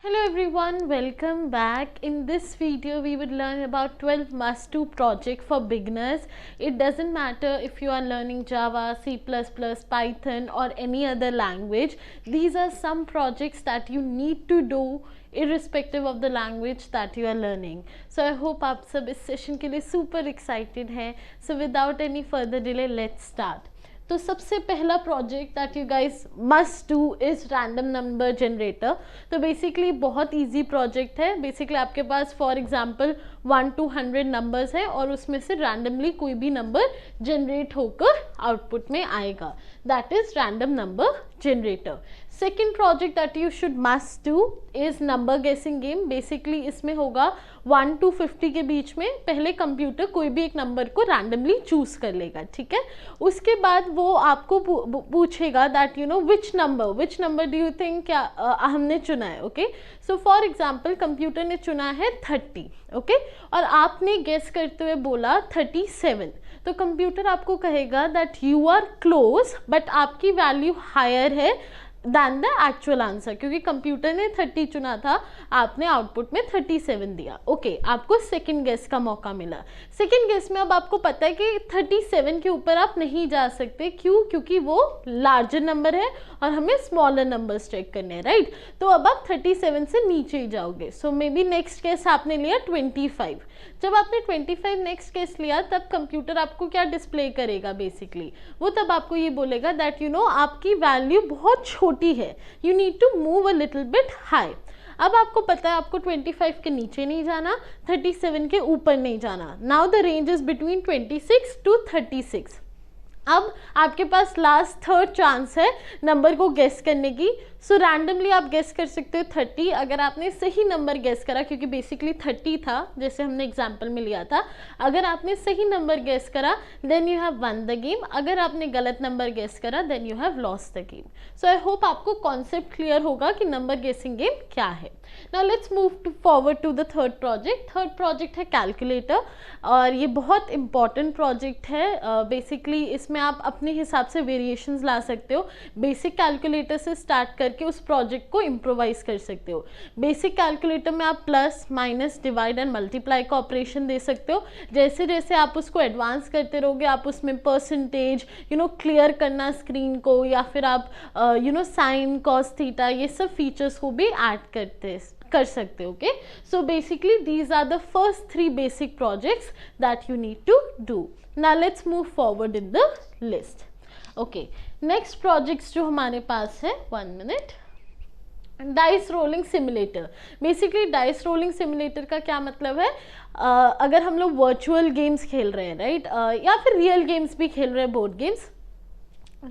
Hello everyone, welcome back. In this video we would learn about 12 must-do project for beginners. It doesn't matter if you are learning Java, C++, Python or any other language. These are some projects that you need to do irrespective of the language that you are learning. So I hope आप सब इस session के लिए super excited हैं. So without any further delay, let's start. तो सबसे पहला project that you guys must do is random number generator. तो बेसिकली बहुत इजी प्रोजेक्ट है. बेसिकली आपके पास फॉर एग्जांपल 1 to 100 नंबर्स है और उसमें से रैंडमली कोई भी नंबर जनरेट होकर आउटपुट में आएगा. That is random number generator. Second project that you should must do is number guessing game. Basically इसमें होगा 1 to 50 के बीच में पहले कंप्यूटर कोई भी एक नंबर को रैंडमली चूज कर लेगा. ठीक है, उसके बाद वो आपको पूछेगा that you know which number do you think क्या हमने चुना है. Okay, so for example computer ने चुना है 30. ओके, और आपने गेस करते हुए बोला 37. तो कंप्यूटर आपको कहेगा that you are close but आपकी वैल्यू हायर है दैन द एक्चुअल आंसर, क्योंकि कंप्यूटर ने 30 चुना था, आपने आउटपुट में 37 दिया. ओके, आपको सेकंड गेस का मौका मिला. सेकंड गेस में अब आपको पता है कि 37 के ऊपर आप नहीं जा सकते. क्यों? क्योंकि वो लार्जर नंबर है और हमें स्मॉलर नंबर्स चेक करने हैं, राइट. तो अब आप 37 से नीचे ही जाओगे. सो मे बी नेक्स्ट केस आपने लिया 25. जब आपने 25 नेक्स्ट केस लिया तब कंप्यूटर आपको क्या डिस्प्ले करेगा. बेसिकली वो तब आपको ये बोलेगा दैट यू नो आपकी वैल्यू बहुत छोटी है, you need to move a little bit high. अब आपको पता है आपको 25 के नीचे नहीं जाना, 37 के ऊपर नहीं जाना. Now the range is between 26 to 36. अब आपके पास लास्ट थर्ड चांस है नंबर को गेस करने की. सो रैंडमली आप गेस कर सकते हो 30. अगर आपने सही नंबर गेस करा, क्योंकि बेसिकली 30 था जैसे हमने एग्जांपल में लिया था, अगर आपने सही नंबर गेस करा then you have won the game. अगर आपने गलत नंबर गेस करा then you have lost the game. So I hope आपको कॉन्सेप्ट क्लियर होगा कि नंबर गेसिंग गेम क्या है. Now let's move forward to the third project. Third project है कैलकुलेटर और ये बहुत इंपॉर्टेंट प्रोजेक्ट है. बेसिकली इसमें आप अपने हिसाब से वेरिएशंस ला सकते हो. बेसिक कैलकुलेटर से स्टार्ट करके उस प्रोजेक्ट को इम्प्रोवाइज कर सकते हो. बेसिक कैलकुलेटर में आप plus minus divide and multiply का ऑपरेशन दे सकते हो. जैसे जैसे आप उसको एडवांस करते रहोगे आप उसमें परसेंटेज क्लियर करना स्क्रीन को, या फिर आप साइन कॉस थीटा ये सब फीचर्स को भी ऐड कर सकते हो. Okay, so basically these are the first 3 basic projects that you need to do. Now let's move forward in the list. Okay, next projects जो हमारे पास है, 1 minute. Dice rolling simulator. Basically dice rolling simulator का क्या मतलब है, अगर हम लोग वर्चुअल गेम्स खेल रहे हैं, राइट, या फिर रियल गेम्स भी खेल रहे हैं, बोर्ड गेम्स,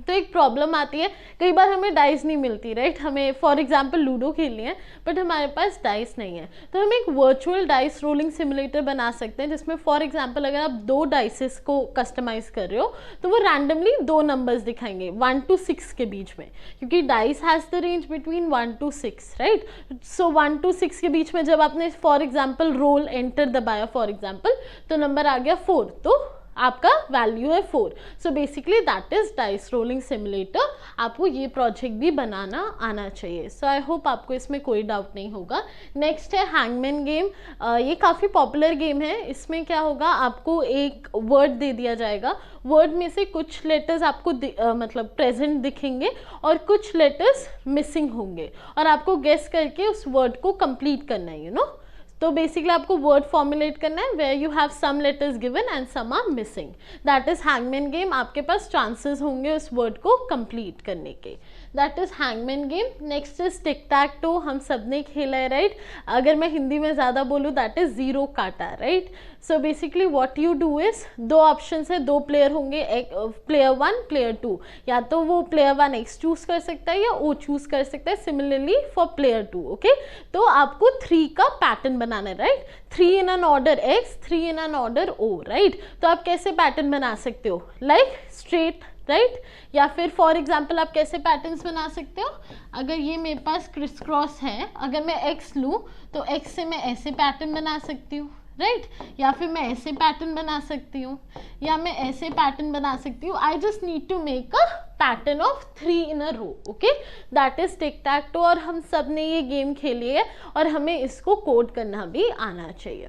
तो एक प्रॉब्लम आती है कई बार हमें डाइस नहीं मिलती, राइट. हमें फॉर एग्जांपल लूडो खेलनी है बट हमारे पास डाइस नहीं है. तो हम एक वर्चुअल डाइस रोलिंग सिमुलेटर बना सकते हैं जिसमें फॉर एग्जांपल अगर आप 2 डाइसेस को कस्टमाइज कर रहे हो तो वो रैंडमली 2 नंबर्स दिखाएंगे 1 to 6 के बीच में, क्योंकि dice has the range between 1 to 6, right. So 1 to 6 के बीच में जब आपने फॉर एग्जाम्पल रोल एंटर दबाया फॉर एग्जाम्पल तो नंबर आ गया 4, तो आपका वैल्यू है 4. So basically that is dice rolling simulator. आपको ये प्रोजेक्ट भी बनाना आना चाहिए. सो आई होप आपको इसमें कोई डाउट नहीं होगा. नेक्स्ट है हैंगमैन गेम. ये काफ़ी पॉपुलर गेम है. इसमें क्या होगा, आपको एक वर्ड दे दिया जाएगा, वर्ड में से कुछ लेटर्स आपको मतलब प्रेजेंट दिखेंगे और कुछ लेटर्स मिसिंग होंगे और आपको गेस करके उस वर्ड को कंप्लीट करना है. तो बेसिकली आपको वर्ड फॉर्मुलेट करना है where you have some letters given and some are missing. That is hangman game. आपके पास चांसेस होंगे उस वर्ड को कंप्लीट करने के. That is hangman game. Next is tic tac to. हम सब ने खेला है, राइट. अगर मैं हिंदी में ज़्यादा बोलूँ दैट इज 0 काटा, right. So basically what you do is 2 option है, 2 प्लेयर होंगे, एक प्लेयर 1 प्लेयर 2. या तो वो प्लेयर 1 X चूज कर सकता है या O चूज कर सकता है. Similarly for player 2. ओके, तो आपको 3 का पैटर्न बनाना है, right. 3 in an order X, 3 in an order O, right. तो आप कैसे पैटर्न बना सकते हो, लाइक स्ट्रेट, राइट. या फिर फॉर एग्जाम्पल आप कैसे पैटर्न्स बना सकते हो, अगर ये मेरे पास क्रिस क्रॉस है, अगर मैं X लूँ तो X से मैं ऐसे पैटर्न बना सकती हूँ, राइट या फिर मैं ऐसे पैटर्न बना सकती हूँ या मैं ऐसे पैटर्न बना सकती हूँ. I just need to make a pattern of 3 in a row. Okay, that is tic tac toe. और हम सब ने ये गेम खेली है और हमें इसको कोड करना भी आना चाहिए.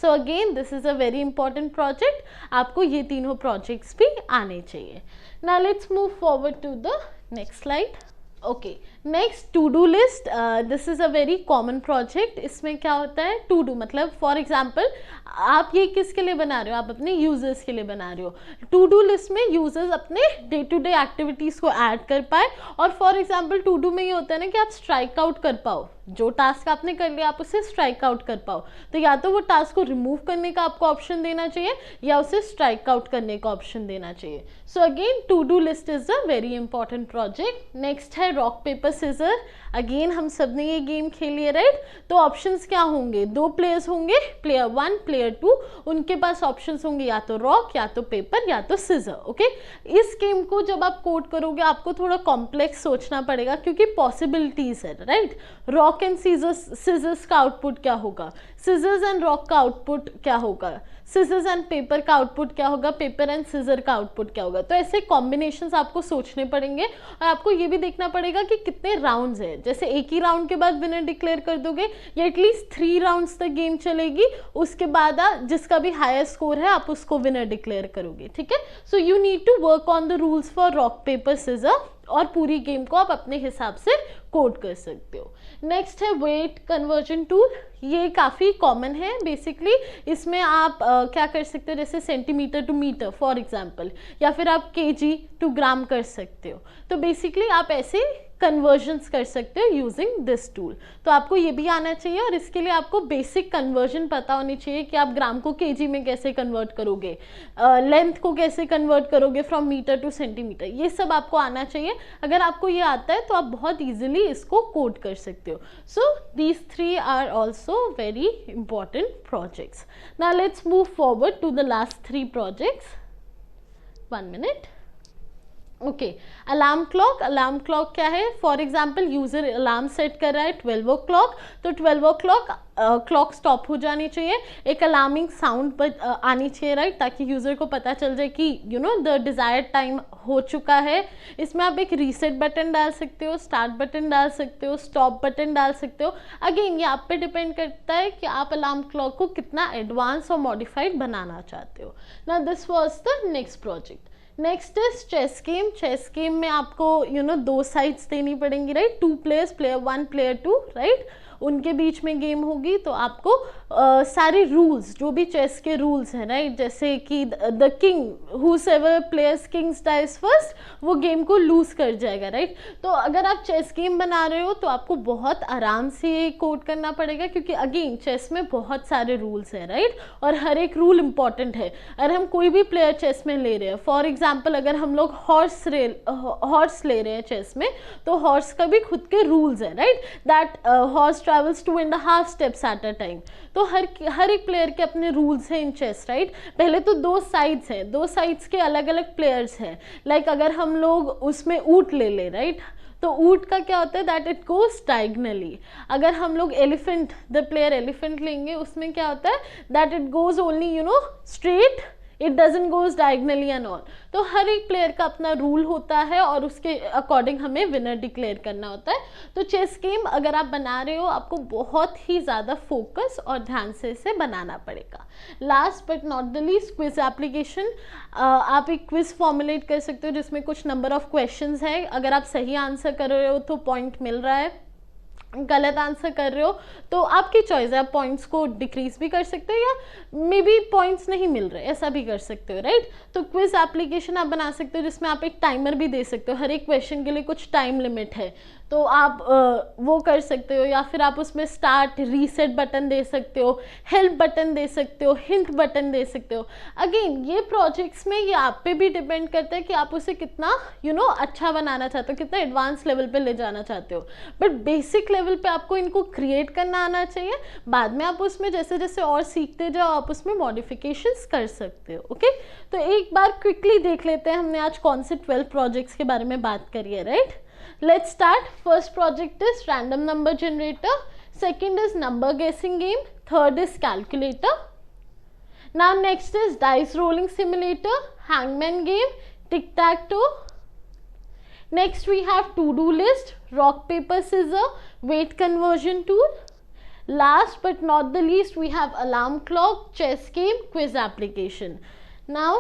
So again this is a very important project. आपको ये तीनों प्रोजेक्ट्स भी आने चाहिए. Now let's move forward to the next slide. Okay, next to do list. This is a very common project. इसमें क्या होता है, टू डू मतलब फॉर एग्जांपल आप ये किसके लिए बना रहे हो, आप अपने यूजर्स के लिए बना रहे हो. टू डू लिस्ट में यूजर्स अपने डे टू डे एक्टिविटीज़ को ऐड कर पाए. और फॉर एग्जांपल टू डू में ये होता है ना कि आप स्ट्राइक आउट कर पाओ, जो टास्क आपने कर लिया आप उसे स्ट्राइक आउट कर पाओ. तो या तो वो टास्क को रिमूव करने का आपको ऑप्शन देना चाहिए या उसे स्ट्राइक आउट करने का ऑप्शन देना चाहिए. So again to do list is a very important project. Next है रॉक पेपर सीजर. अगेन हम सब ने ये गेम खेली है, राइट. तो ऑप्शंस क्या होंगे, 2 प्लेयर्स होंगे, प्लेयर 1 प्लेयर 2. उनके पास ऑप्शंस होंगे या तो रॉक या तो पेपर या तो सीजर. ओके, इस गेम को जब आप कोड करोगे आपको थोड़ा कॉम्प्लेक्स सोचना पड़ेगा क्योंकि पॉसिबिलिटीज है, राइट. रॉक एंड सीजर्स का आउटपुट क्या होगा, सीजर्स एंड रॉक का आउटपुट क्या होगा, सीजर्स एंड पेपर का आउटपुट क्या होगा, पेपर एंड सीजर का आउटपुट क्या होगा. तो ऐसे कॉम्बिनेशंस आपको सोचने पड़ेंगे और आपको ये भी देखना पड़ेगा कि कितने राउंड्स है. जैसे एक ही राउंड के बाद विनर डिक्लेयर कर दोगे या एटलीस्ट 3 राउंड्स तक गेम चलेगी, उसके बाद जिसका भी हायर स्कोर है आप उसको विनर डिक्लेयर करोगे. ठीक है, so you need to work on the rules for rock paper scissor और पूरी गेम को आप अपने हिसाब से कोड कर सकते हो. नेक्स्ट है वेट कन्वर्जन टूल. ये काफ़ी कॉमन है. बेसिकली इसमें आप क्या कर सकते हो, जैसे centimetre to metre for example, या फिर आप केजी टू ग्राम कर सकते हो. तो बेसिकली आप ऐसे कन्वर्जन्स कर सकते हो यूजिंग दिस टूल. तो आपको ये भी आना चाहिए और इसके लिए आपको बेसिक कन्वर्जन पता होनी चाहिए कि आप ग्राम को केजी में कैसे कन्वर्ट करोगे, लेंथ को कैसे कन्वर्ट करोगे फ्रॉम मीटर टू सेंटीमीटर. ये सब आपको आना चाहिए. अगर आपको ये आता है तो आप बहुत ईजिली इसको कोड कर सकते हो. So these 3 are also very important projects. Now let's move forward to the last 3 projects. 1 minute. Okay, alarm clock. Alarm clock क्या है, for example user alarm set कर रहा है 12 o'clock, तो 12 o'clock क्लॉक स्टॉप हो जानी चाहिए. एक अलार्मिंग साउंड आनी चाहिए, राइट, ताकि यूज़र को पता चल जाए कि you know the desired time हो चुका है. इसमें आप एक रीसेट बटन डाल सकते हो, स्टार्ट बटन डाल सकते हो, स्टॉप बटन डाल सकते हो. अगेन ये आप पे डिपेंड करता है कि आप अलार्म क्लॉक को कितना एडवांस और मॉडिफाइड बनाना चाहते हो. Now this was the next project. Next is chess game. Chess game में आपको यू नो 2 साइड्स देनी पड़ेंगी, right. 2 players, player 1 player 2, right. उनके बीच में गेम होगी. तो आपको सारे रूल्स, जो भी चेस के रूल्स हैं, राइट, जैसे कि the king whoever players kings dies first, वो गेम को लूज कर जाएगा, राइट. तो अगर आप चेस गेम बना रहे हो तो आपको बहुत आराम से कोड करना पड़ेगा क्योंकि अगेन चेस में बहुत सारे रूल्स हैं, राइट, और हर एक रूल इंपॉर्टेंट है. अगर हम कोई भी प्लेयर चेस में ले रहे हैं, फॉर एग्जाम्पल अगर हम लोग हॉर्स ले रहे हैं चेस में, तो हॉर्स का भी खुद के रूल्स हैं, right. That horse travels 2.5 steps at a time. तो हर एक प्लेयर के अपने रूल्स हैं इन चेस, राइट. पहले तो 2 साइड्स हैं, 2 साइड्स के अलग अलग प्लेयर्स हैं. लाइक अगर हम लोग उसमें ऊंट ले लें, राइट, तो ऊंट का क्या होता है, दैट इट गोज डायगनली. अगर हम लोग एलिफेंट, द प्लेयर एलिफेंट लेंगे, उसमें क्या होता है, that it goes only you know straight, it doesn't goes diagonally and all. तो हर एक प्लेयर का अपना रूल होता है और उसके अकॉर्डिंग हमें विनर डिक्लेयर करना होता है. तो चेस गेम अगर आप बना रहे हो आपको बहुत ही ज़्यादा फोकस और ध्यान से इसे बनाना पड़ेगा. Last but not the least, quiz application. आप एक क्विज फॉर्मुलेट कर सकते हो जिसमें कुछ नंबर ऑफ क्वेश्चंस है. अगर आप सही आंसर कर रहे हो तो पॉइंट मिल रहा है, गलत आंसर कर रहे हो तो आपकी चॉइस है. आप पॉइंट्स को डिक्रीज भी कर सकते हो या मे बी पॉइंट्स नहीं मिल रहे, ऐसा भी कर सकते हो, राइट. तो क्विज एप्लीकेशन आप बना सकते हो जिसमें आप एक टाइमर भी दे सकते हो. हर एक क्वेश्चन के लिए कुछ टाइम लिमिट है तो आप वो कर सकते हो. या फिर आप उसमें स्टार्ट, रीसेट बटन दे सकते हो, हेल्प बटन दे सकते हो, हिंट बटन दे सकते हो. अगेन ये प्रोजेक्ट्स में ये आप पे भी डिपेंड करता है कि आप उसे कितना यू नो अच्छा बनाना चाहते हो, कितना एडवांस लेवल पे ले जाना चाहते हो. बट बेसिक लेवल पे आपको इनको क्रिएट करना आना चाहिए. बाद में आप उसमें जैसे जैसे और सीखते जाओ आप उसमें मॉडिफिकेशंस कर सकते हो. ओके, तो एक बार क्विकली देख लेते हैं हमने आज कौन से 12 प्रोजेक्ट्स के बारे में बात करी है, right. Let's start. First project is random number generator. Second is number guessing game. Third is calculator. Now next is dice rolling simulator, hangman game, tic-tac-toe. Next we have to-do list, rock paper scissors, weight conversion tool. Last but not the least, we have alarm clock, chess game, quiz application. Now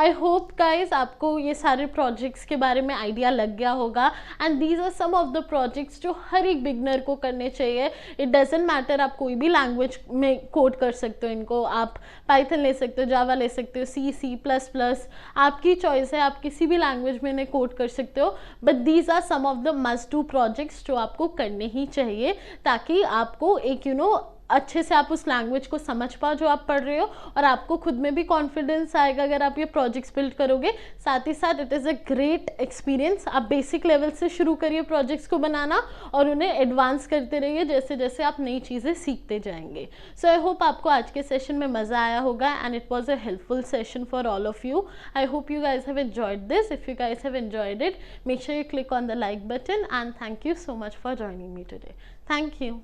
I hope guys आपको ये सारे projects के बारे में idea लग गया होगा, and these are some of the projects जो हर एक beginner को करने चाहिए. It doesn't matter आप कोई भी language में code कर सकते हो इनको, आप Python ले सकते हो, Java ले सकते हो, C++, आपकी choice है, आप किसी भी language में इन्हें code कर सकते हो. But these are some of the must do projects जो आपको करने ही चाहिए ताकि आपको एक अच्छे से आप उस लैंग्वेज को समझ पाओ जो आप पढ़ रहे हो, और आपको खुद में भी कॉन्फिडेंस आएगा अगर आप ये प्रोजेक्ट्स बिल्ड करोगे. साथ ही साथ it is a great experience. आप बेसिक लेवल से शुरू करिए प्रोजेक्ट्स को बनाना और उन्हें एडवांस करते रहिए जैसे जैसे आप नई चीज़ें सीखते जाएंगे. सो आई होप आपको आज के सेशन में मज़ा आया होगा, and it was a helpful session for all of you. I hope you guys have enjoyed this. If you guys have enjoyed it, make sure you click on the like button, and thank you so much for joining me today. Thank you.